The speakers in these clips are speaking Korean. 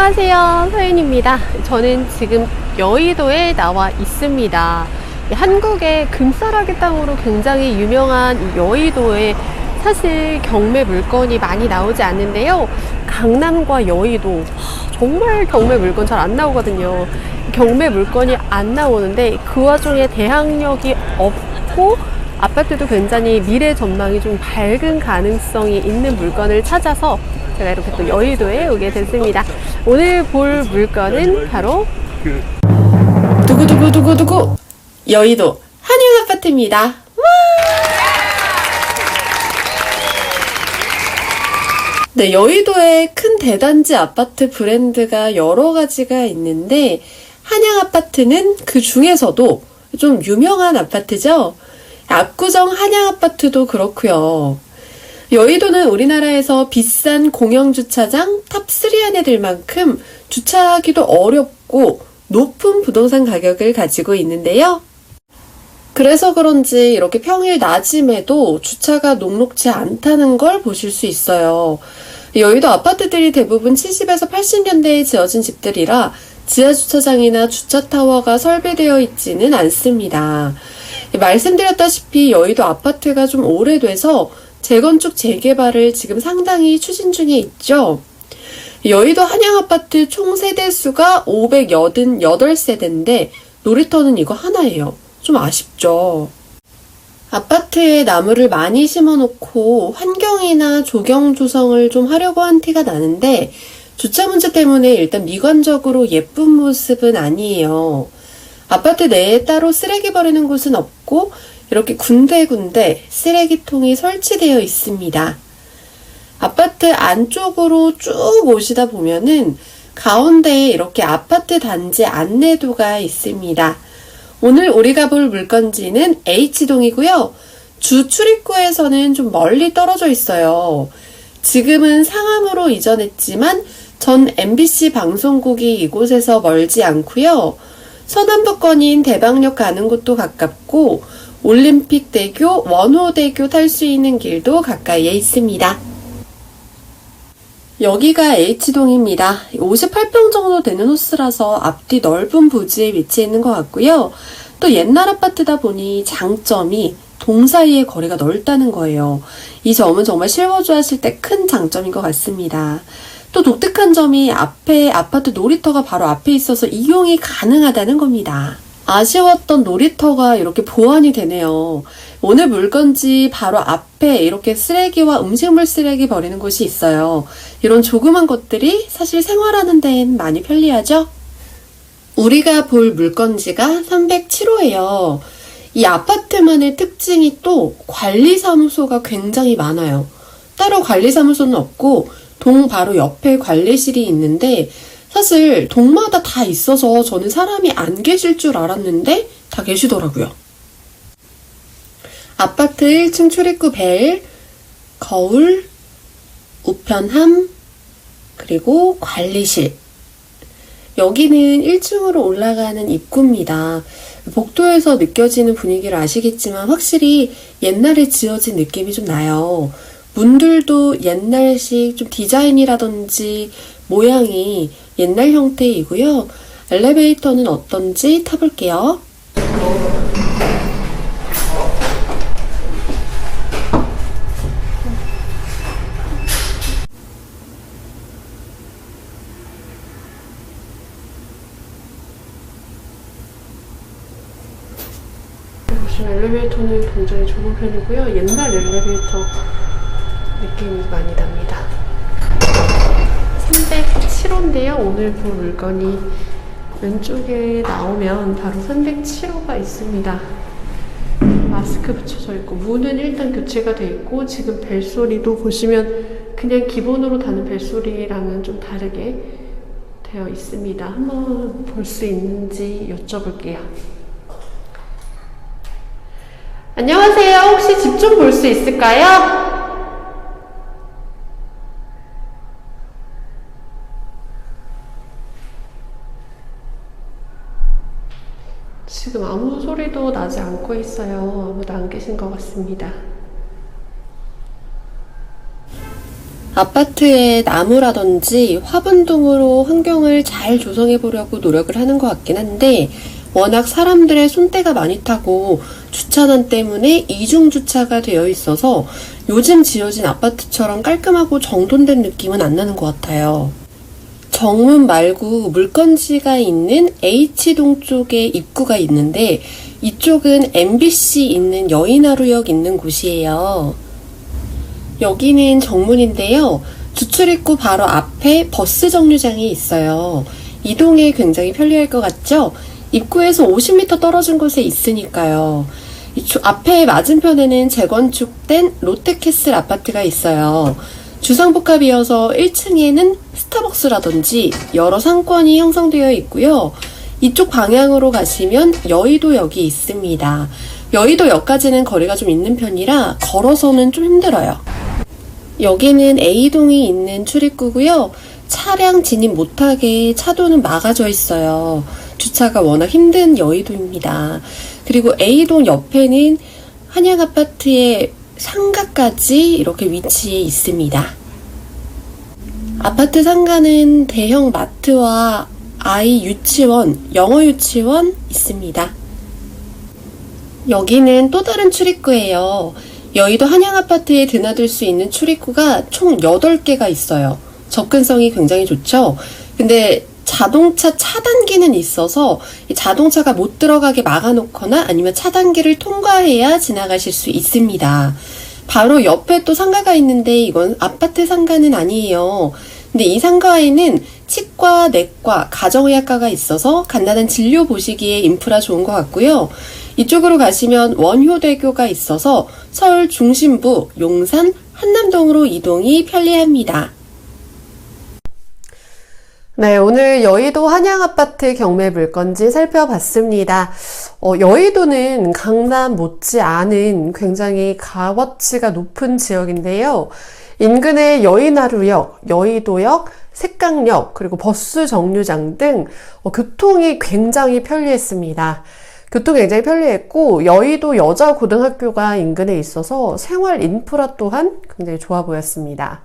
안녕하세요, 서윤입니다. 저는 지금 여의도에 나와 있습니다. 한국의 금싸라기 땅으로 굉장히 유명한 이 여의도에 사실 경매 물건이 많이 나오지 않는데요. 강남과 여의도 정말 경매 물건 잘 안 나오거든요. 경매 물건이 안 나오는데 그 와중에 대항력이 없고 아파트도 굉장히 미래 전망이 좀 밝은 가능성이 있는 물건을 찾아서 제가 이렇게 또 여의도에 오게 됐습니다. 오늘 볼 물건은 바로 두구두구두구두구 여의도 한양 아파트입니다. 네, 여의도에 큰 대단지 아파트 브랜드가 여러 가지가 있는데 한양 아파트는 그 중에서도 좀 유명한 아파트죠. 압구정 한양 아파트도 그렇고요. 여의도는 우리나라에서 비싼 공영주차장 탑3 안에 들 만큼 주차하기도 어렵고 높은 부동산 가격을 가지고 있는데요. 그래서 그런지 이렇게 평일 낮임에도 주차가 녹록지 않다는 걸 보실 수 있어요. 여의도 아파트들이 대부분 70에서 80년대에 지어진 집들이라 지하주차장이나 주차타워가 설비되어 있지는 않습니다. 말씀드렸다시피 여의도 아파트가 좀 오래돼서 재건축 재개발을 지금 상당히 추진 중에 있죠. 여의도 한양아파트 총 세대수가 588세대인데 놀이터는 이거 하나예요. 좀 아쉽죠. 아파트에 나무를 많이 심어놓고 환경이나 조경 조성을 좀 하려고 한 티가 나는데 주차 문제 때문에 일단 미관적으로 예쁜 모습은 아니에요. 아파트 내에 따로 쓰레기 버리는 곳은 없고 이렇게 군데군데 쓰레기통이 설치되어 있습니다. 아파트 안쪽으로 쭉 오시다 보면은 가운데에 이렇게 아파트 단지 안내도가 있습니다. 오늘 우리가 볼 물건지는 H동이고요. 주 출입구에서는 좀 멀리 떨어져 있어요. 지금은 상암으로 이전했지만 전 MBC 방송국이 이곳에서 멀지 않고요. 서남북권인 대방역 가는 곳도 가깝고 올림픽대교, 원호대교 탈 수 있는 길도 가까이에 있습니다. 여기가 H동입니다. 58평 정도 되는 호수라서 앞뒤 넓은 부지에 위치해 있는 것 같고요. 또 옛날 아파트다 보니 장점이 동 사이의 거리가 넓다는 거예요. 이 점은 정말 실거주하실 때 큰 장점인 것 같습니다. 또 독특한 점이 앞에 아파트 놀이터가 바로 앞에 있어서 이용이 가능하다는 겁니다. 아쉬웠던 놀이터가 이렇게 보완이 되네요. 오늘 물건지 바로 앞에 이렇게 쓰레기와 음식물 쓰레기 버리는 곳이 있어요. 이런 조그만 것들이 사실 생활하는 데엔 많이 편리하죠? 우리가 볼 물건지가 307호예요. 이 아파트만의 특징이 또 관리사무소가 굉장히 많아요. 따로 관리사무소는 없고 동 바로 옆에 관리실이 있는데 사실 동마다 다 있어서 저는 사람이 안 계실 줄 알았는데 다 계시더라고요. 아파트 1층 출입구 벨, 거울, 우편함, 그리고 관리실. 여기는 1층으로 올라가는 입구입니다. 복도에서 느껴지는 분위기를 아시겠지만 확실히 옛날에 지어진 느낌이 좀 나요. 문들도 옛날식 좀 디자인이라든지 모양이 옛날 형태이고요. 엘리베이터는 어떤지 타볼게요. 보시면 엘리베이터는 굉장히 좋은 편이고요. 옛날 엘리베이터 느낌이 많이 납니다. 307호인데요. 오늘 볼 물건이 왼쪽에 나오면 바로 307호가 있습니다. 마스크 붙여져 있고 문은 일단 교체가 돼 있고 지금 벨소리도 보시면 그냥 기본으로 다는 벨소리랑은 좀 다르게 되어 있습니다. 한번 볼 수 있는지 여쭤볼게요. 안녕하세요. 혹시 집 좀 볼 수 있을까요? 지금 아무 소리도 나지 않고 있어요. 아무도 안 계신 것 같습니다. 아파트의 나무라든지 화분 등으로 환경을 잘 조성해 보려고 노력을 하는 것 같긴 한데, 워낙 사람들의 손때가 많이 타고 주차난 때문에 이중 주차가 되어 있어서 요즘 지어진 아파트처럼 깔끔하고 정돈된 느낌은 안 나는 것 같아요. 정문 말고 물건지가 있는 H동 쪽에 입구가 있는데, 이쪽은 MBC 있는 여의나루역 있는 곳이에요. 여기는 정문인데요. 주출입구 바로 앞에 버스 정류장이 있어요. 이동에 굉장히 편리할 것 같죠? 입구에서 50m 떨어진 곳에 있으니까요. 이쪽 앞에 맞은편에는 재건축된 롯데캐슬 아파트가 있어요. 주상복합이어서 1층에는 스타벅스라든지 여러 상권이 형성되어 있고요. 이쪽 방향으로 가시면 여의도역이 있습니다. 여의도역까지는 거리가 좀 있는 편이라 걸어서는 좀 힘들어요. 여기는 A동이 있는 출입구고요. 차량 진입 못하게 차도는 막아져 있어요. 주차가 워낙 힘든 여의도입니다. 그리고 A동 옆에는 한양아파트의 상가까지 이렇게 위치해 있습니다. 아파트 상가는 대형 마트와 아이 유치원, 영어 유치원 있습니다. 여기는 또 다른 출입구예요. 여의도 한양아파트에 드나들 수 있는 출입구가 총 8개가 있어요. 접근성이 굉장히 좋죠? 근데 자동차 차단기는 있어서 자동차가 못 들어가게 막아놓거나 아니면 차단기를 통과해야 지나가실 수 있습니다. 바로 옆에 또 상가가 있는데 이건 아파트 상가는 아니에요. 근데 이 상가에는 치과, 내과, 가정의학과가 있어서 간단한 진료 보시기에 인프라 좋은 것 같고요. 이쪽으로 가시면 원효대교가 있어서 서울 중심부, 용산, 한남동으로 이동이 편리합니다. 네, 오늘 여의도 한양아파트 경매 물건지 살펴봤습니다. 여의도는 강남 못지않은 굉장히 값어치가 높은 지역인데요. 인근의 여의나루역, 여의도역, 색강역, 그리고 버스 정류장 등 교통이 굉장히 편리했습니다. 교통이 굉장히 편리했고 여의도 여자고등학교가 인근에 있어서 생활 인프라 또한 굉장히 좋아 보였습니다.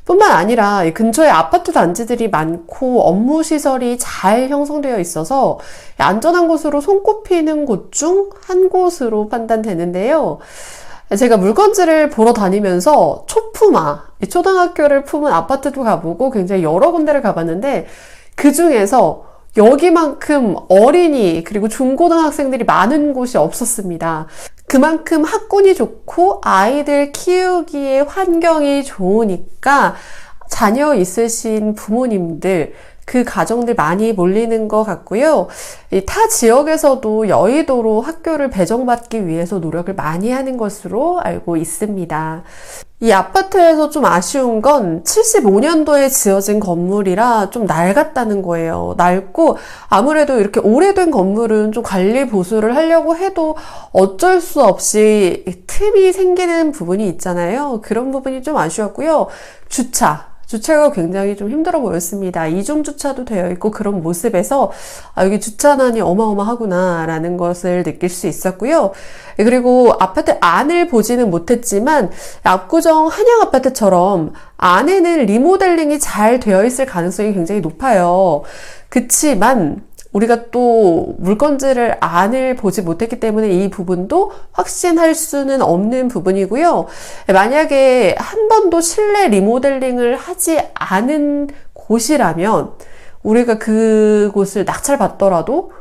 뿐만 아니라 근처에 아파트 단지들이 많고 업무 시설이 잘 형성되어 있어서 안전한 곳으로 손꼽히는 곳 중 한 곳으로 판단되는데요. 제가 물건지를 보러 다니면서 초품화, 초등학교를 품은 아파트도 가보고 굉장히 여러 군데를 가봤는데 그 중에서 여기만큼 어린이 그리고 중고등학생들이 많은 곳이 없었습니다. 그만큼 학군이 좋고 아이들 키우기에 환경이 좋으니까 자녀 있으신 부모님들 그 가정들 많이 몰리는 것 같고요. 타 지역에서도 여의도로 학교를 배정받기 위해서 노력을 많이 하는 것으로 알고 있습니다. 이 아파트에서 좀 아쉬운 건 75년도에 지어진 건물이라 좀 낡았다는 거예요. 낡고 아무래도 이렇게 오래된 건물은 좀 관리 보수를 하려고 해도 어쩔 수 없이 틈이 생기는 부분이 있잖아요. 그런 부분이 좀 아쉬웠고요. 주차가 굉장히 좀 힘들어 보였습니다. 이중 주차도 되어 있고 그런 모습에서 여기 주차난이 어마어마하구나 라는 것을 느낄 수 있었고요. 그리고 아파트 안을 보지는 못했지만 압구정 한양아파트처럼 안에는 리모델링이 잘 되어 있을 가능성이 굉장히 높아요. 그치만 우리가 또 물건지를 안을 보지 못했기 때문에 이 부분도 확신할 수는 없는 부분이고요. 만약에 한 번도 실내 리모델링을 하지 않은 곳이라면 우리가 그곳을 낙찰받더라도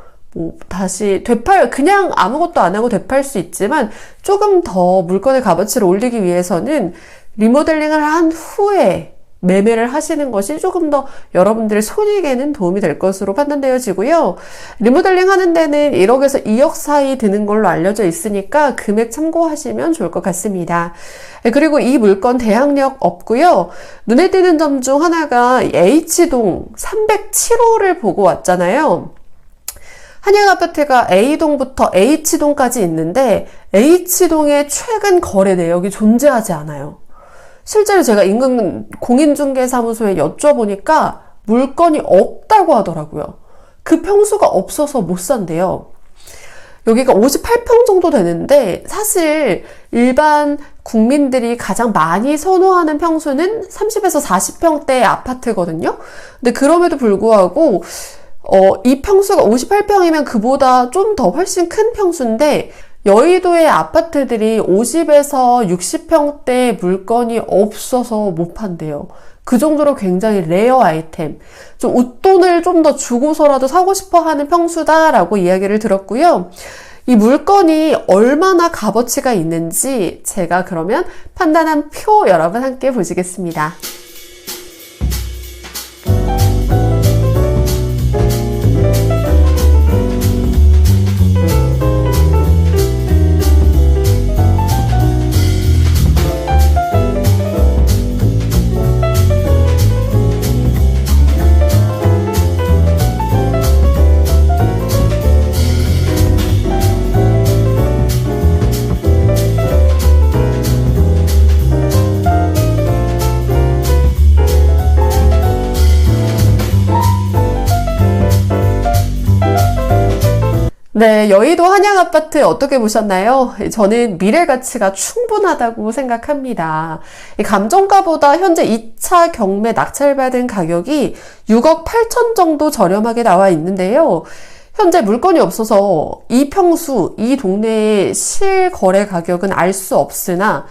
다시 그냥 아무것도 안 하고 되팔 수 있지만 조금 더 물건의 값어치를 올리기 위해서는 리모델링을 한 후에 매매를 하시는 것이 조금 더 여러분들의 손익에는 도움이 될 것으로 판단되어지고요. 리모델링 하는 데는 1억에서 2억 사이 드는 걸로 알려져 있으니까 금액 참고하시면 좋을 것 같습니다. 그리고 이 물건 대항력 없고요. 눈에 띄는 점 중 하나가 H동 307호를 보고 왔잖아요. 한양아파트가 A동부터 H동까지 있는데 H동의 최근 거래 내역이 존재하지 않아요. 실제로 제가 인근 공인중개사무소에 여쭤보니까 물건이 없다고 하더라고요. 그 평수가 없어서 못 산대요. 여기가 58평 정도 되는데 사실 일반 국민들이 가장 많이 선호하는 평수는 30에서 40평대 아파트거든요. 근데 그럼에도 불구하고 이 평수가 58평이면 그보다 좀 더 훨씬 큰 평수인데 여의도의 아파트들이 50에서 60평대 물건이 없어서 못 판대요. 그 정도로 굉장히 레어 아이템, 좀 웃돈을 좀 더 주고서라도 사고 싶어 하는 평수다라고 이야기를 들었고요. 이 물건이 얼마나 값어치가 있는지 제가 그러면 판단한 표 여러분 함께 보시겠습니다. 네, 여의도 한양아파트 어떻게 보셨나요? 저는 미래 가치가 충분하다고 생각합니다. 감정가보다 현재 2차 경매 낙찰받은 가격이 6억 8천 정도 저렴하게 나와 있는데요. 현재 물건이 없어서 이 평수, 이 동네의 실거래 가격은 알 수 없으나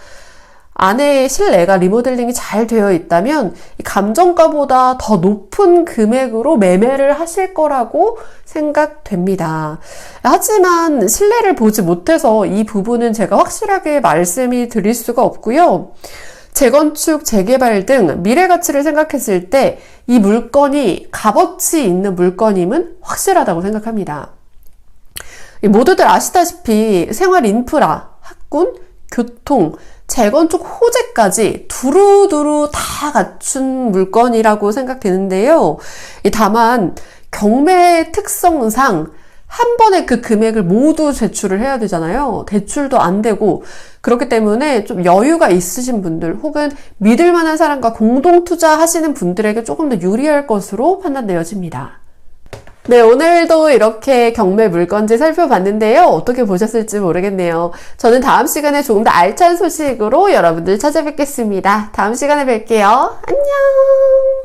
안에 실내가 리모델링이 잘 되어 있다면 감정가보다 더 높은 금액으로 매매를 하실 거라고 생각됩니다. 하지만 실내를 보지 못해서 이 부분은 제가 확실하게 말씀이 드릴 수가 없고요. 재건축, 재개발 등 미래 가치를 생각했을 때 이 물건이 값어치 있는 물건임은 확실하다고 생각합니다. 모두들 아시다시피 생활 인프라, 학군, 교통, 재건축 호재까지 두루두루 다 갖춘 물건이라고 생각되는데요. 다만 경매 특성상 한 번에 그 금액을 모두 제출을 해야 되잖아요. 대출도 안 되고 그렇기 때문에 좀 여유가 있으신 분들 혹은 믿을 만한 사람과 공동 투자하시는 분들에게 조금 더 유리할 것으로 판단되어집니다. 네, 오늘도 이렇게 경매 물건지 살펴봤는데요. 어떻게 보셨을지 모르겠네요. 저는 다음 시간에 조금 더 알찬 소식으로 여러분들 찾아뵙겠습니다. 다음 시간에 뵐게요. 안녕!